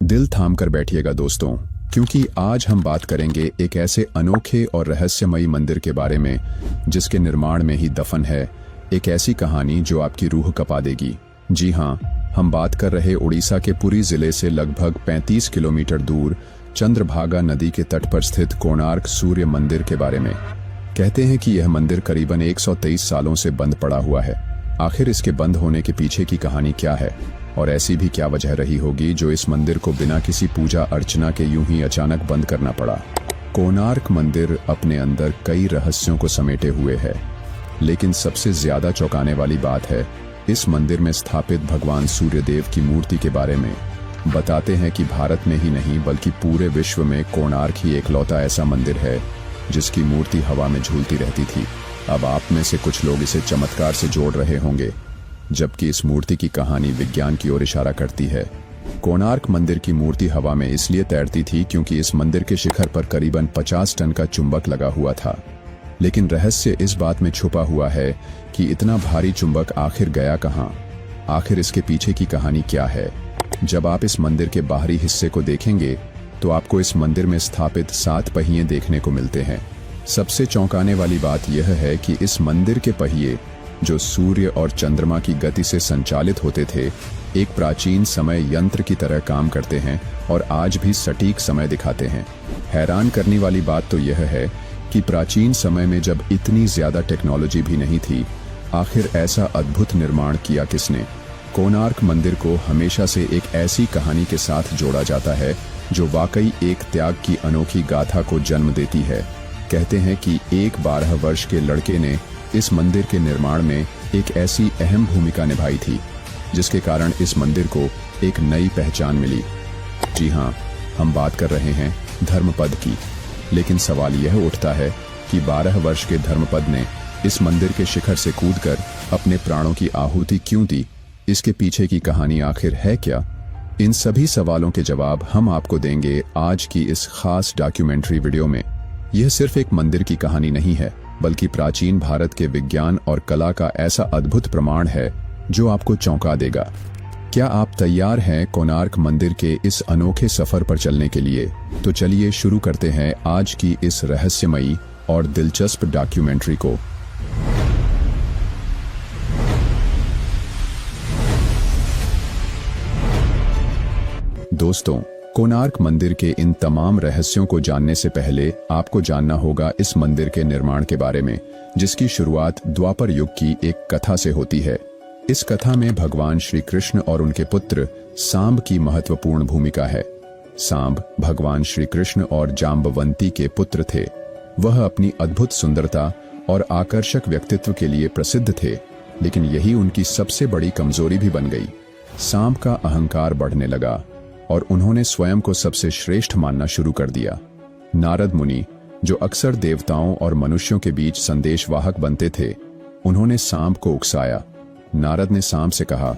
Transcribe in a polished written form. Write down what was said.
दिल थाम कर बैठिएगा दोस्तों, क्योंकि आज हम बात करेंगे एक ऐसे अनोखे और रहस्यमयी मंदिर के बारे में जिसके निर्माण में ही दफन है एक ऐसी कहानी जो आपकी रूह कपा देगी। जी हाँ, हम बात कर रहे उड़ीसा के पुरी जिले से लगभग 35 किलोमीटर दूर चंद्रभागा नदी के तट पर स्थित कोणार्क सूर्य मंदिर के बारे में। कहते हैं कि यह मंदिर करीबन 123 सालों से बंद पड़ा हुआ है। आखिर इसके बंद होने के पीछे की कहानी क्या है और ऐसी भी क्या वजह रही होगी जो इस मंदिर को बिना किसी पूजा अर्चना के यूं ही अचानक बंद करना पड़ा। कोणार्क मंदिर अपने अंदर कई रहस्यों को समेटे हुए है, लेकिन सबसे ज्यादा चौंकाने वाली बात है इस मंदिर में स्थापित भगवान सूर्यदेव की मूर्ति के बारे में। बताते हैं कि भारत में ही नहीं बल्कि पूरे विश्व में कोणार्क ही एकलौता ऐसा मंदिर है जिसकी मूर्ति हवा में झूलती रहती थी। अब आप में से कुछ लोग इसे चमत्कार से जोड़ रहे होंगे, जबकि इस मूर्ति की कहानी विज्ञान की ओर इशारा करती है। कोणार्क मंदिर की मूर्ति हवा में इसलिए तैरती थी क्योंकि इस मंदिर के शिखर पर करीबन 50 टन का चुंबक लगा हुआ था। लेकिन रहस्य इस बात में छुपा हुआ है कि इतना भारी चुंबक आखिर गया कहां? आखिर इसके पीछे की कहानी क्या है? जब आप इस मंदिर के बाहरी हिस्से को देखेंगे तो आपको इस मंदिर में स्थापित 7 पहिए देखने को मिलते हैं। सबसे चौंकाने वाली बात यह है कि इस मंदिर के पहिए, जो सूर्य और चंद्रमा की गति से संचालित होते थे, एक प्राचीन समय यंत्र की तरह काम करते हैं और आज भी सटीक समय दिखाते हैं। हैरान करने वाली बात तो यह है कि प्राचीन समय में जब इतनी ज्यादा टेक्नोलॉजी भी नहीं थी, आखिर ऐसा अद्भुत निर्माण किया किसने? कोणार्क मंदिर को हमेशा से एक ऐसी कहानी के साथ जोड़ा जाता है जो वाकई एक त्याग की अनोखी गाथा को जन्म देती है। कहते हैं कि एक 12 वर्ष के लड़के ने इस मंदिर के निर्माण में एक ऐसी अहम भूमिका निभाई थी जिसके कारण इस मंदिर को एक नई पहचान मिली। जी हाँ, हम बात कर रहे हैं धर्मपद की। लेकिन सवाल यह उठता है कि 12 वर्ष के धर्मपद ने इस मंदिर के शिखर से कूदकर अपने प्राणों की आहुति क्यों दी? इसके पीछे की कहानी आखिर है क्या? इन सभी सवालों के जवाब हम आपको देंगे आज की इस खास डॉक्यूमेंट्री वीडियो में। यह सिर्फ एक मंदिर की कहानी नहीं है, बल्कि प्राचीन भारत के विज्ञान और कला का ऐसा अद्भुत प्रमाण है जो आपको चौंका देगा। क्या आप तैयार हैं कोणार्क मंदिर के इस अनोखे सफर पर चलने के लिए? तो चलिए शुरू करते हैं आज की इस रहस्यमयी और दिलचस्प डॉक्यूमेंट्री को। दोस्तों, कोणार्क मंदिर के इन तमाम रहस्यों को जानने से पहले आपको जानना होगा इस मंदिर के निर्माण के बारे में, जिसकी शुरुआत द्वापर युग की एक कथा से होती है। इस कथा में भगवान श्री कृष्ण और उनके पुत्र सांब की महत्वपूर्ण भूमिका है। सांब भगवान श्री कृष्ण और जाम्बवंती के पुत्र थे। वह अपनी अद्भुत सुंदरता और आकर्षक व्यक्तित्व के लिए प्रसिद्ध थे, लेकिन यही उनकी सबसे बड़ी कमजोरी भी बन गई। सांब का अहंकार बढ़ने लगा और उन्होंने स्वयं को सबसे श्रेष्ठ मानना शुरू कर दिया। नारद मुनि, जो अक्सर देवताओं और मनुष्यों के बीच संदेशवाहक बनते थे, उन्होंने सांब को उकसाया। नारद ने सांब से कहा,